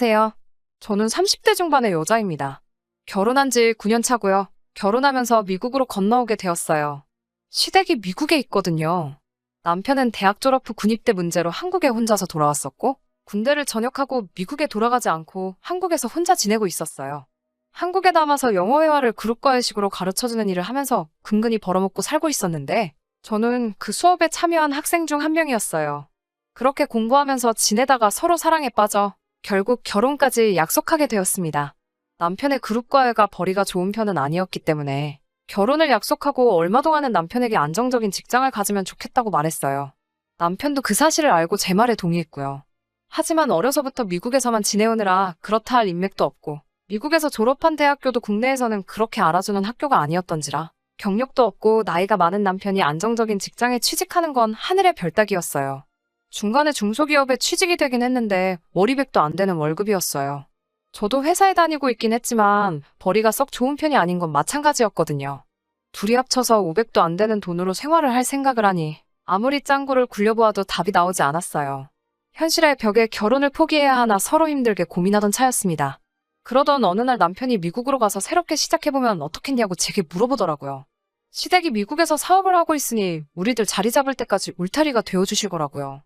안녕하세요. 저는 30대 중반의 여자입니다. 결혼한 지 9년 차고요. 결혼하면서 미국으로 건너오게 되었어요. 시댁이 미국에 있거든요. 남편은 대학 졸업 후 군입대 문제로 한국에 혼자서 돌아왔었고, 군대를 전역하고 미국에 돌아가지 않고 한국에서 혼자 지내고 있었어요. 한국에 남아서 영어 회화를 그룹과외식으로 가르쳐주는 일을 하면서 근근히 벌어먹고 살고 있었는데, 저는 그 수업에 참여한 학생 중 한 명이었어요. 그렇게 공부하면서 지내다가 서로 사랑에 빠져 결국 결혼까지 약속하게 되었습니다. 남편의 그룹과외가 벌이가 좋은 편은 아니었기 때문에 결혼을 약속하고 얼마 동안은 남편에게 안정적인 직장을 가지면 좋겠다고 말했어요. 남편도 그 사실을 알고 제 말에 동의했고요. 하지만 어려서부터 미국에서만 지내오느라 그렇다 할 인맥도 없고 미국에서 졸업한 대학교도 국내에서는 그렇게 알아주는 학교가 아니었던지라 경력도 없고 나이가 많은 남편이 안정적인 직장에 취직하는 건 하늘의 별 따기였어요. 중간에 중소기업에 취직이 되긴 했는데 월이백도 안 되는 월급이었어요. 저도 회사에 다니고 있긴 했지만 벌이가 썩 좋은 편이 아닌 건 마찬가지였거든요. 둘이 합쳐서 500도 안 되는 돈으로 생활을 할 생각을 하니 아무리 짱구를 굴려보아도 답이 나오지 않았어요. 현실의 벽에 결혼을 포기해야 하나 서로 힘들게 고민하던 차였습니다. 그러던 어느 날 남편이 미국으로 가서 새롭게 시작해보면 어떻겠냐고 제게 물어보더라고요. 시댁이 미국에서 사업을 하고 있으니 우리들 자리 잡을 때까지 울타리가 되어주실 거라고요.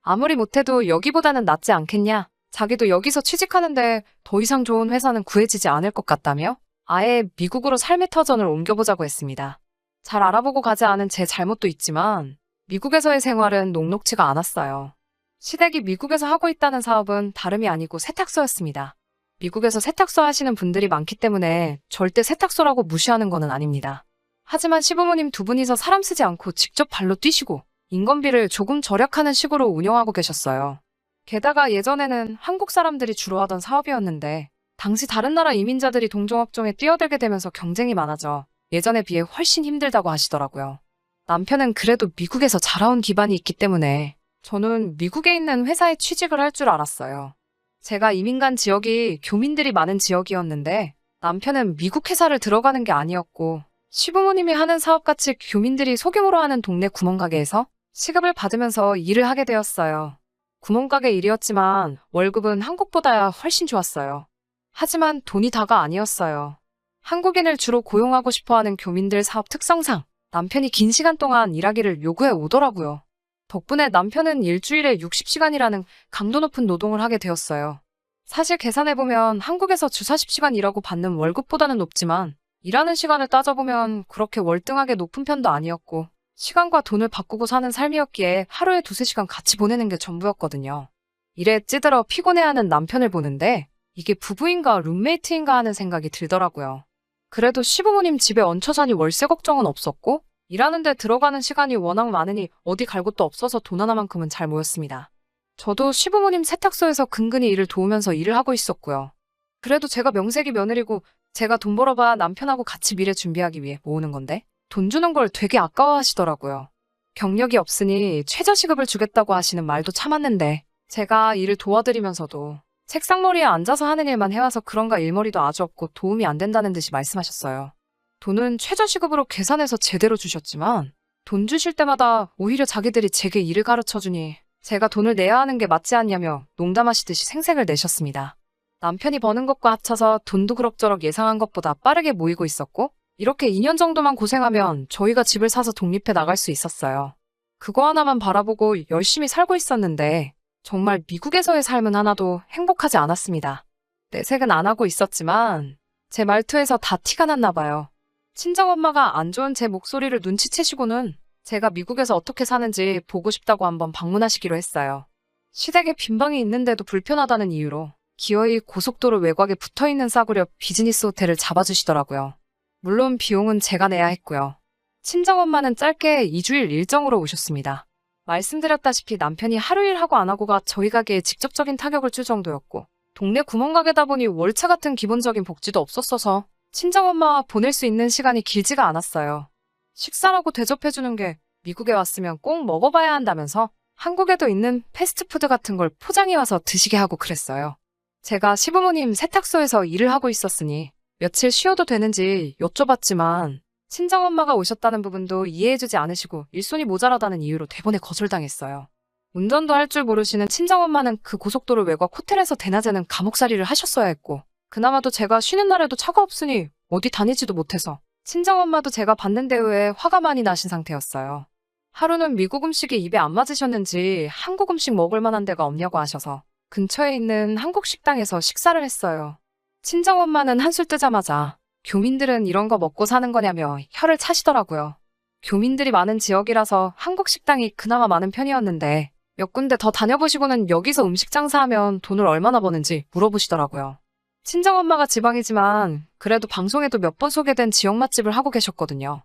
아무리 못해도 여기보다는 낫지 않겠냐? 자기도 여기서 취직하는데 더 이상 좋은 회사는 구해지지 않을 것 같다며? 아예 미국으로 삶의 터전을 옮겨보자고 했습니다. 잘 알아보고 가지 않은 제 잘못도 있지만 미국에서의 생활은 녹록지가 않았어요. 시댁이 미국에서 하고 있다는 사업은 다름이 아니고 세탁소였습니다. 미국에서 세탁소 하시는 분들이 많기 때문에 절대 세탁소라고 무시하는 건 아닙니다. 하지만 시부모님 두 분이서 사람 쓰지 않고 직접 발로 뛰시고 인건비를 조금 절약하는 식으로 운영하고 계셨어요. 게다가 예전에는 한국 사람들이 주로 하던 사업이었는데 당시 다른 나라 이민자들이 동종업종에 뛰어들게 되면서 경쟁이 많아져 예전에 비해 훨씬 힘들다고 하시더라고요. 남편은 그래도 미국에서 자라온 기반이 있기 때문에 저는 미국에 있는 회사에 취직을 할 줄 알았어요. 제가 이민 간 지역이 교민들이 많은 지역이었는데 남편은 미국 회사를 들어가는 게 아니었고 시부모님이 하는 사업같이 교민들이 소규모로 하는 동네 구멍가게에서 시급을 받으면서 일을 하게 되었어요. 구멍가게 일이었지만 월급은 한국보다야 훨씬 좋았어요. 하지만 돈이 다가 아니었어요. 한국인을 주로 고용하고 싶어하는 교민들 사업 특성상 남편이 긴 시간 동안 일하기를 요구해 오더라고요. 덕분에 남편은 일주일에 60시간이라는 강도 높은 노동을 하게 되었어요. 사실 계산해보면 한국에서 주 40시간 일하고 받는 월급보다는 높지만 일하는 시간을 따져보면 그렇게 월등하게 높은 편도 아니었고 시간과 돈을 바꾸고 사는 삶이었기에 하루에 2~3시간 같이 보내는 게 전부였거든요. 일에 찌들어 피곤해하는 남편을 보는데 이게 부부인가 룸메이트인가 하는 생각이 들더라고요. 그래도 시부모님 집에 얹혀 사니 월세 걱정은 없었고 일하는데 들어가는 시간이 워낙 많으니 어디 갈 곳도 없어서 돈 하나만큼은 잘 모였습니다. 저도 시부모님 세탁소에서 근근히 일을 도우면서 일을 하고 있었고요. 그래도 제가 명색이 며느리고 제가 돈 벌어봐 남편하고 같이 미래 준비하기 위해 모으는 건데 돈 주는 걸 되게 아까워하시더라고요. 경력이 없으니 최저시급을 주겠다고 하시는 말도 참았는데 제가 일을 도와드리면서도 책상머리에 앉아서 하는 일만 해와서 그런가 일머리도 아주 없고 도움이 안 된다는 듯이 말씀하셨어요. 돈은 최저시급으로 계산해서 제대로 주셨지만 돈 주실 때마다 오히려 자기들이 제게 일을 가르쳐주니 제가 돈을 내야 하는 게 맞지 않냐며 농담하시듯이 생색을 내셨습니다. 남편이 버는 것과 합쳐서 돈도 그럭저럭 예상한 것보다 빠르게 모이고 있었고 이렇게 2년 정도만 고생하면 저희가 집을 사서 독립해 나갈 수 있었어요. 그거 하나만 바라보고 열심히 살고 있었는데 정말 미국에서의 삶은 하나도 행복하지 않았습니다. 내색은 안 하고 있었지만 제 말투에서 다 티가 났나 봐요. 친정엄마가 안 좋은 제 목소리를 눈치채시고는 제가 미국에서 어떻게 사는지 보고 싶다고 한번 방문하시기로 했어요. 시댁에 빈방이 있는데도 불편하다는 이유로 기어이 고속도로 외곽에 붙어있는 싸구려 비즈니스 호텔을 잡아주시더라고요. 물론 비용은 제가 내야 했고요. 친정엄마는 짧게 2주일 일정으로 오셨습니다. 말씀드렸다시피 남편이 하루 일하고 안 하고가 저희 가게에 직접적인 타격을 줄 정도였고 동네 구멍가게다 보니 월차 같은 기본적인 복지도 없었어서 친정엄마와 보낼 수 있는 시간이 길지가 않았어요. 식사라고 대접해주는 게 미국에 왔으면 꼭 먹어봐야 한다면서 한국에도 있는 패스트푸드 같은 걸 포장해와서 드시게 하고 그랬어요. 제가 시부모님 세탁소에서 일을 하고 있었으니 며칠 쉬어도 되는지 여쭤봤지만 친정엄마가 오셨다는 부분도 이해해주지 않으시고 일손이 모자라다는 이유로 대번에 거절당했어요. 운전도 할 줄 모르시는 친정엄마는 그 고속도로 외곽 호텔에서 대낮에는 감옥살이를 하셨어야 했고, 그나마도 제가 쉬는 날에도 차가 없으니 어디 다니지도 못해서 친정엄마도 제가 받는 대우에 화가 많이 나신 상태였어요. 하루는 미국 음식이 입에 안 맞으셨는지 한국 음식 먹을 만한 데가 없냐고 하셔서 근처에 있는 한국 식당에서 식사를 했어요. 친정엄마는 한술 뜨자마자 교민들은 이런 거 먹고 사는 거냐며 혀를 차시더라고요. 교민들이 많은 지역이라서 한국 식당이 그나마 많은 편이었는데 몇 군데 더 다녀보시고는 여기서 음식 장사하면 돈을 얼마나 버는지 물어보시더라고요. 친정엄마가 지방이지만 그래도 방송에도 몇 번 소개된 지역 맛집을 하고 계셨거든요.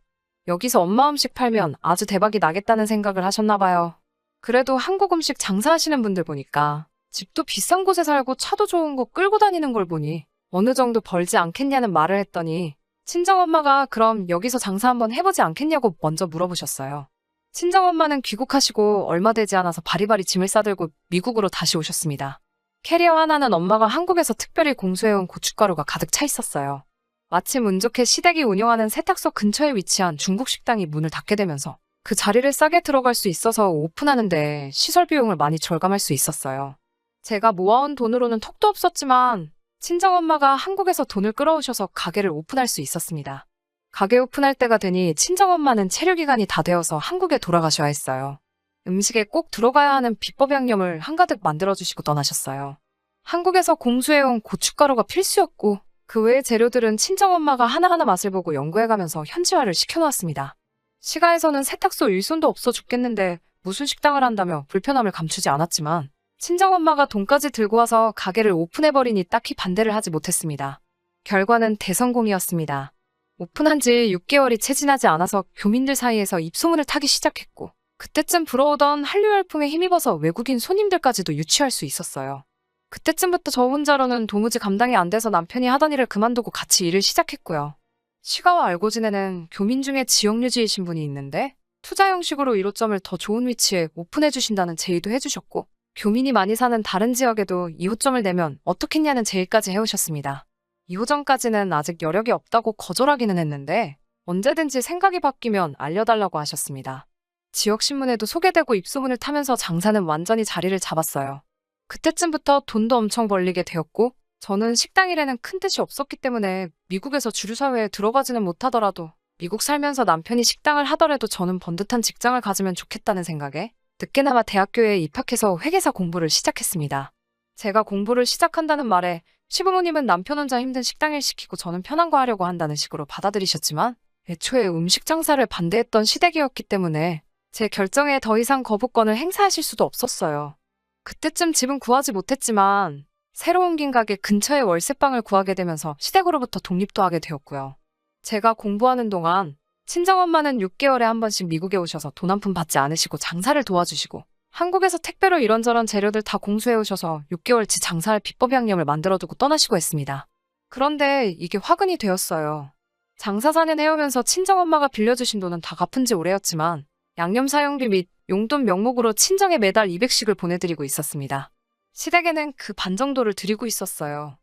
여기서 엄마 음식 팔면 아주 대박이 나겠다는 생각을 하셨나 봐요. 그래도 한국 음식 장사하시는 분들 보니까 집도 비싼 곳에 살고 차도 좋은 거 끌고 다니는 걸 보니 어느 정도 벌지 않겠냐는 말을 했더니 친정엄마가 그럼 여기서 장사 한번 해보지 않겠냐고 먼저 물어보셨어요. 친정엄마는 귀국하시고 얼마 되지 않아서 바리바리 짐을 싸들고 미국으로 다시 오셨습니다. 캐리어 하나는 엄마가 한국에서 특별히 공수해온 고춧가루가 가득 차 있었어요. 마침 운 좋게 시댁이 운영하는 세탁소 근처에 위치한 중국 식당이 문을 닫게 되면서 그 자리를 싸게 들어갈 수 있어서 오픈하는데 시설 비용을 많이 절감할 수 있었어요. 제가 모아온 돈으로는 턱도 없었지만 친정엄마가 한국에서 돈을 끌어오셔서 가게를 오픈할 수 있었습니다. 가게 오픈할 때가 되니 친정엄마는 체류기간이 다 되어서 한국에 돌아가셔야 했어요. 음식에 꼭 들어가야 하는 비법 양념을 한가득 만들어주시고 떠나셨어요. 한국에서 공수해온 고춧가루가 필수였고 그 외의 재료들은 친정엄마가 하나하나 맛을 보고 연구해가면서 현지화를 시켜놓았습니다. 시가에서는 세탁소 일손도 없어 죽겠는데 무슨 식당을 한다며 불편함을 감추지 않았지만 친정엄마가 돈까지 들고 와서 가게를 오픈해버리니 딱히 반대를 하지 못했습니다. 결과는 대성공이었습니다. 오픈한 지 6개월이 채 지나지 않아서 교민들 사이에서 입소문을 타기 시작했고 그때쯤 불어오던 한류 열풍에 힘입어서 외국인 손님들까지도 유치할 수 있었어요. 그때쯤부터 저 혼자로는 도무지 감당이 안 돼서 남편이 하던 일을 그만두고 같이 일을 시작했고요. 시가와 알고 지내는 교민 중에 지역유지이신 분이 있는데 투자 형식으로 1호점을 더 좋은 위치에 오픈해 주신다는 제의도 해주셨고 교민이 많이 사는 다른 지역에도 2호점을 내면 어떻겠냐는 제의까지 해오셨습니다. 2호점까지는 아직 여력이 없다고 거절하기는 했는데 언제든지 생각이 바뀌면 알려달라고 하셨습니다. 지역신문에도 소개되고 입소문을 타면서 장사는 완전히 자리를 잡았어요. 그때쯤부터 돈도 엄청 벌리게 되었고 저는 식당 일에는 큰 뜻이 없었기 때문에 미국에서 주류사회에 들어가지는 못하더라도 미국 살면서 남편이 식당을 하더라도 저는 번듯한 직장을 가지면 좋겠다는 생각에 늦게나마 대학교에 입학해서 회계사 공부를 시작했습니다. 제가 공부를 시작한다는 말에 시부모님은 남편 혼자 힘든 식당 일 시키고 저는 편한 거 하려고 한다는 식으로 받아들이셨지만 애초에 음식 장사를 반대했던 시댁이었기 때문에 제 결정에 더 이상 거부권을 행사하실 수도 없었어요. 그때쯤 집은 구하지 못했지만 새로 옮긴 가게 근처에 월세방을 구하게 되면서 시댁으로부터 독립도 하게 되었고요. 제가 공부하는 동안 친정엄마는 6개월에 한 번씩 미국에 오셔서 돈 한 푼 받지 않으시고 장사를 도와주시고 한국에서 택배로 이런저런 재료들 다 공수해 오셔서 6개월치 장사할 비법 양념을 만들어두고 떠나시고 했습니다. 그런데 이게 화근이 되었어요. 장사 4년 해오면서 친정엄마가 빌려주신 돈은 다 갚은 지 오래였지만 양념 사용비 및 용돈 명목으로 친정에 매달 200씩을 보내드리고 있었습니다. 시댁에는 그 반 정도를 드리고 있었어요.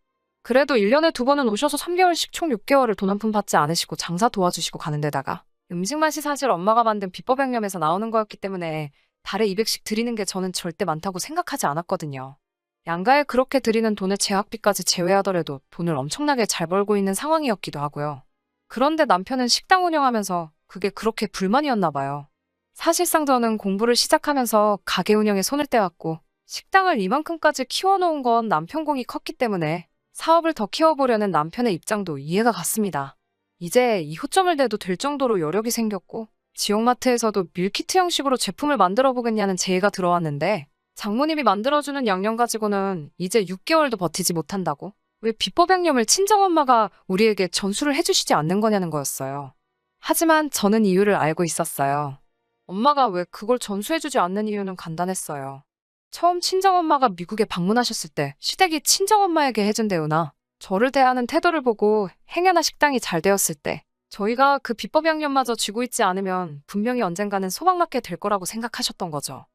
그래도 1년에 2번은 오셔서 3개월씩 총 6개월을 돈 한 푼 받지 않으시고 장사 도와주시고 가는 데다가 음식 맛이 사실 엄마가 만든 비법 양념에서 나오는 거였기 때문에 달에 200씩 드리는 게 저는 절대 많다고 생각하지 않았거든요. 양가에 그렇게 드리는 돈의 제학비까지 제외하더라도 돈을 엄청나게 잘 벌고 있는 상황이었기도 하고요. 그런데 남편은 식당 운영하면서 그게 그렇게 불만이었나 봐요. 사실상 저는 공부를 시작하면서 가게 운영에 손을 떼왔고 식당을 이만큼까지 키워놓은 건 남편 공이 컸기 때문에 사업을 더 키워보려는 남편의 입장도 이해가 갔습니다. 이제 2호점을 내도 될 정도로 여력이 생겼고 지역마트에서도 밀키트 형식으로 제품을 만들어 보겠냐는 제의가 들어왔는데 장모님이 만들어주는 양념 가지고는 이제 6개월도 버티지 못한다고? 왜 비법 양념을 친정엄마가 우리에게 전수를 해주시지 않는 거냐는 거였어요. 하지만 저는 이유를 알고 있었어요. 엄마가 왜 그걸 전수해주지 않는 이유는 간단했어요. 처음 친정엄마가 미국에 방문하셨을 때 시댁이 친정엄마에게 해준 대우나 저를 대하는 태도를 보고 행여나 식당이 잘 되었을 때 저희가 그 비법 양념마저 쥐고 있지 않으면 분명히 언젠가는 소박맞게 될 거라고 생각하셨던 거죠.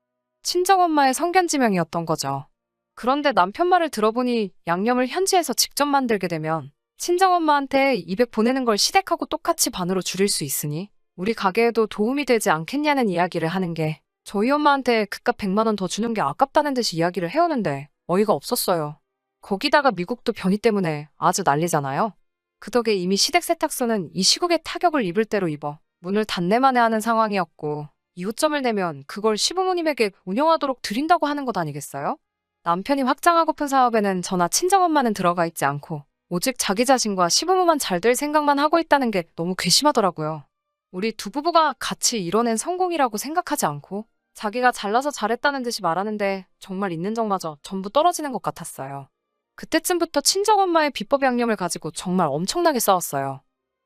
친정엄마의 성견지명이었던 거죠. 그런데 남편 말을 들어보니 양념을 현지에서 직접 만들게 되면 친정엄마한테 200 보내는 걸 시댁하고 똑같이 반으로 줄일 수 있으니 우리 가게에도 도움이 되지 않겠냐는 이야기를 하는 게 저희 엄마한테 그깟 100만 원 더 주는 게 아깝다는 듯이 이야기를 해오는데 어이가 없었어요. 거기다가 미국도 변이 때문에 아주 난리잖아요. 그 덕에 이미 시댁 세탁소는 이 시국에 타격을 입을 대로 입어 문을 닫내만에 하는 상황이었고, 이웃점을 내면 그걸 시부모님에게 운영하도록 드린다고 하는 것 아니겠어요? 남편이 확장하고픈 사업에는 저나 친정엄마는 들어가 있지 않고 오직 자기 자신과 시부모만 잘 될 생각만 하고 있다는 게 너무 괘씸하더라고요. 우리 두 부부가 같이 이뤄낸 성공이라고 생각하지 않고 자기가 잘나서 잘했다는 듯이 말하는데 정말 있는 정마저 전부 떨어지는 것 같았어요. 그때쯤부터 친정엄마의 비법 양념을 가지고 정말 엄청나게 싸웠어요.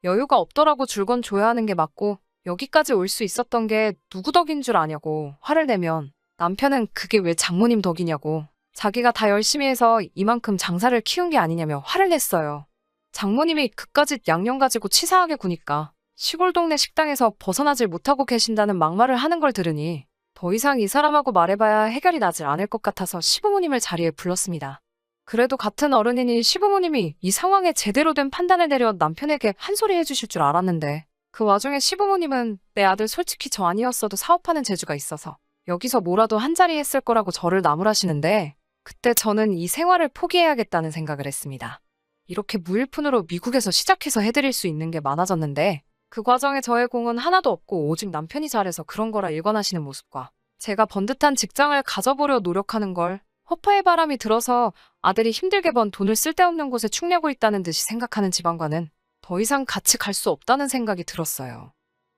여유가 없더라고 줄 건 줘야 하는 게 맞고 여기까지 올 수 있었던 게 누구 덕인 줄 아냐고 화를 내면 남편은 그게 왜 장모님 덕이냐고 자기가 다 열심히 해서 이만큼 장사를 키운 게 아니냐며 화를 냈어요. 장모님이 그까짓 양념 가지고 치사하게 구니까 시골 동네 식당에서 벗어나질 못하고 계신다는 막말을 하는 걸 들으니 더 이상 이 사람하고 말해봐야 해결이 나질 않을 것 같아서 시부모님을 자리에 불렀습니다. 그래도 같은 어른이니 시부모님이 이 상황에 제대로 된 판단을 내려 남편에게 한 소리 해주실 줄 알았는데 그 와중에 시부모님은 내 아들 솔직히 저 아니었어도 사업하는 재주가 있어서 여기서 뭐라도 한 자리 했을 거라고 저를 나무라시는데 그때 저는 이 생활을 포기해야겠다는 생각을 했습니다. 이렇게 무일푼으로 미국에서 시작해서 해드릴 수 있는 게 많아졌는데 그 과정에 저의 공은 하나도 없고 오직 남편이 잘해서 그런 거라 일관하시는 모습과 제가 번듯한 직장을 가져보려 노력하는 걸 허파의 바람이 들어서 아들이 힘들게 번 돈을 쓸데없는 곳에 축내고 있다는 듯이 생각하는 집안과는 더 이상 같이 갈 수 없다는 생각이 들었어요.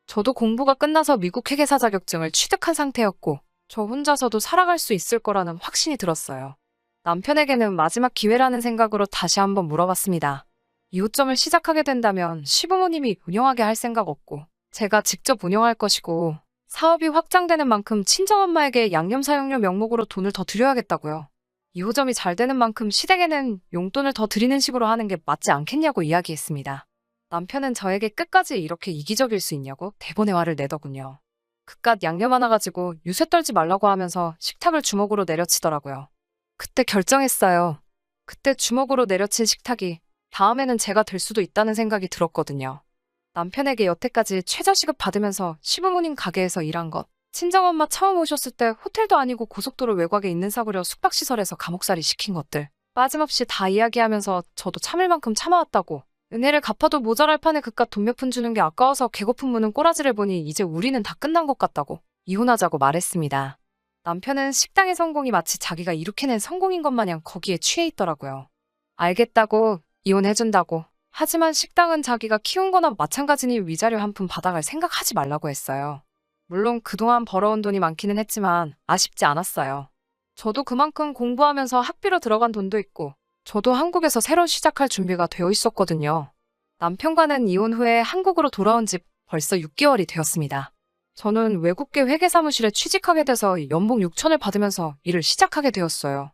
저도 공부가 끝나서 미국 회계사 자격증을 취득한 상태였고 저 혼자서도 살아갈 수 있을 거라는 확신이 들었어요. 남편에게는 마지막 기회라는 생각으로 다시 한번 물어봤습니다. 이웃점을 시작하게 된다면 시부모님이 운영하게 할 생각 없고 제가 직접 운영할 것이고 사업이 확장되는 만큼 친정엄마에게 양념 사용료 명목으로 돈을 더 드려야겠다고요. 2호점이 잘 되는 만큼 시댁에는 용돈을 더 드리는 식으로 하는 게 맞지 않겠냐고 이야기했습니다. 남편은 저에게 끝까지 이렇게 이기적일 수 있냐고 대본의 화를 내더군요. 그깟 양념 하나 가지고 유세 떨지 말라고 하면서 식탁을 주먹으로 내려치더라고요. 그때 결정했어요. 그때 주먹으로 내려친 식탁이 다음에는 제가 될 수도 있다는 생각이 들었거든요. 남편에게 여태까지 최저시급 받으면서 시부모님 가게에서 일한 것, 친정엄마 처음 오셨을 때 호텔도 아니고 고속도로 외곽에 있는 사구려 숙박시설에서 감옥살이 시킨 것들 빠짐없이 다 이야기하면서 저도 참을 만큼 참아왔다고, 은혜를 갚아도 모자랄 판에 그깟 돈 몇 푼 주는 게 아까워서 개고픈 무는 꼬라지를 보니 이제 우리는 다 끝난 것 같다고 이혼하자고 말했습니다. 남편은 식당의 성공이 마치 자기가 이룩해낸 성공인 것 마냥 거기에 취해 있더라고요. 알겠다고, 이혼해준다고. 하지만 식당은 자기가 키운 거나 마찬가지니 위자료 한 푼 받아갈 생각하지 말라고 했어요. 물론 그동안 벌어온 돈이 많기는 했지만 아쉽지 않았어요. 저도 그만큼 공부하면서 학비로 들어간 돈도 있고 저도 한국에서 새로 시작할 준비가 되어 있었거든요. 남편과는 이혼 후에 한국으로 돌아온 지 벌써 6개월이 되었습니다. 저는 외국계 회계사무실에 취직하게 돼서 연봉 6천을 받으면서 일을 시작하게 되었어요.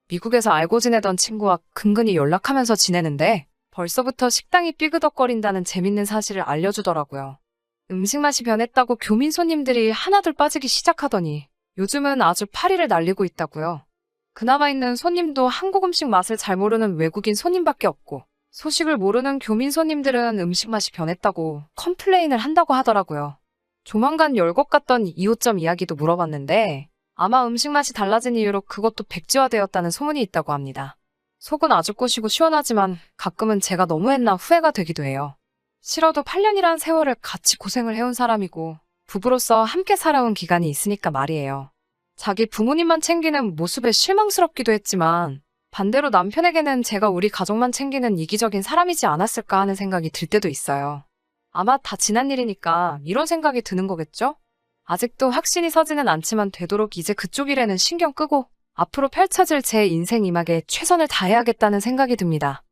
미국에서 알고 지내던 친구와 근근히 연락하면서 지내는데 벌써부터 식당이 삐그덕거린다는 재밌는 사실을 알려주더라고요. 음식 맛이 변했다고 교민 손님들이 하나둘 빠지기 시작하더니 요즘은 아주 파리를 날리고 있다고요. 그나마 있는 손님도 한국 음식 맛을 잘 모르는 외국인 손님밖에 없고 소식을 모르는 교민 손님들은 음식 맛이 변했다고 컴플레인을 한다고 하더라고요. 조만간 열 것 같던 2호점 이야기도 물어봤는데 아마 음식 맛이 달라진 이유로 그것도 백지화되었다는 소문이 있다고 합니다. 속은 아주 꼬시고 시원하지만 가끔은 제가 너무했나 후회가 되기도 해요. 싫어도 8년이란 세월을 같이 고생을 해온 사람이고 부부로서 함께 살아온 기간이 있으니까 말이에요. 자기 부모님만 챙기는 모습에 실망스럽기도 했지만 반대로 남편에게는 제가 우리 가족만 챙기는 이기적인 사람이지 않았을까 하는 생각이 들 때도 있어요. 아마 다 지난 일이니까 이런 생각이 드는 거겠죠? 아직도 확신이 서지는 않지만 되도록 이제 그쪽 일에는 신경 끄고 앞으로 펼쳐질 제 인생 이막에 최선을 다해야겠다는 생각이 듭니다.